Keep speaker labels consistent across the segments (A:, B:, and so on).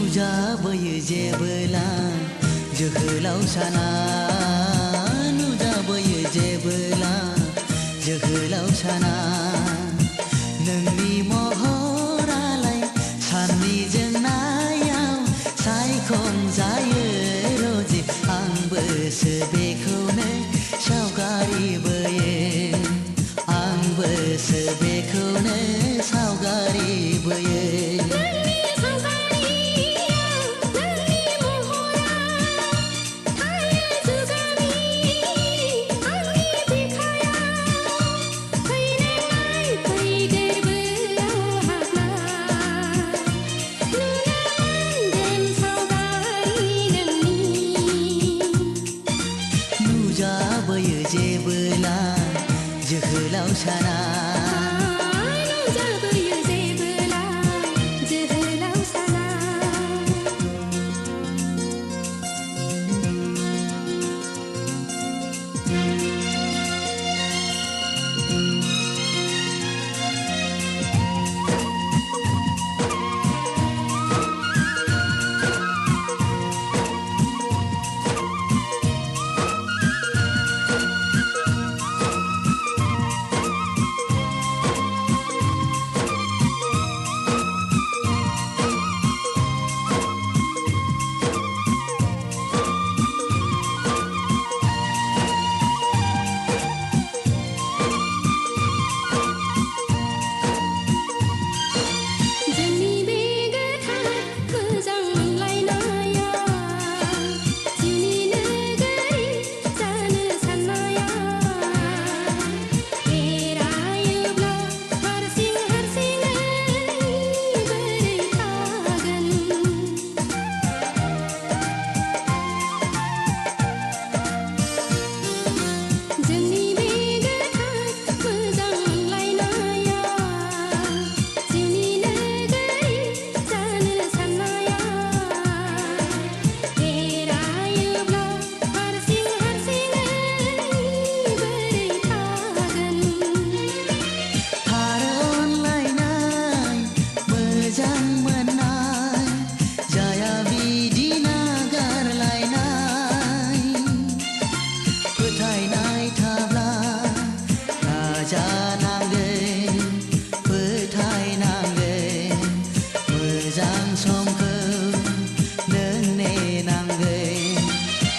A: नुजाबोयो जेबोला जोहोलाव साना नुजाबोयो जेबोला जोहोलाव साना नोंनि महरालाय साननि जोंनायाव सायखंजायो रजे आंबोसो बेखौनो सावगारि बोयो आंबोसो बेखौनो सावगारि बोयो नुजाबोयो जेबोला जोहोलाव साना
B: नुजाबोयो जेबोला जोहोलाव साना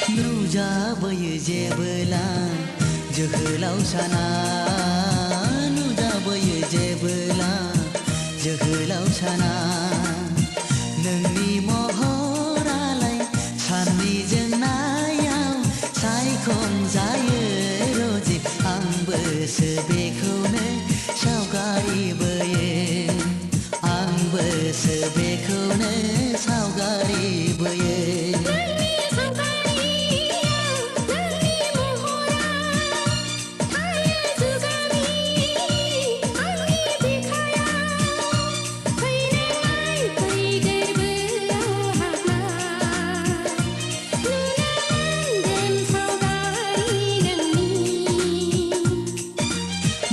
A: नुजाबोयो जेबोला जोहोलाव साना नुजाबोयो जेबोला जोहोलाव साना नोंनि महरालाय साननि जोंनायाव सायखंजायो रजे आंबोसो बेखौनो सावगारि बोयो आंबोसो बेखौनो सावगारि बोयो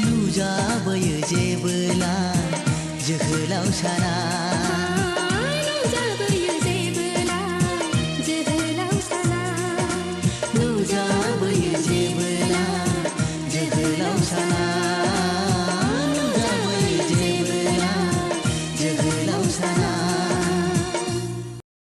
A: नुजाबोयो जेबोला जोहोलाव साना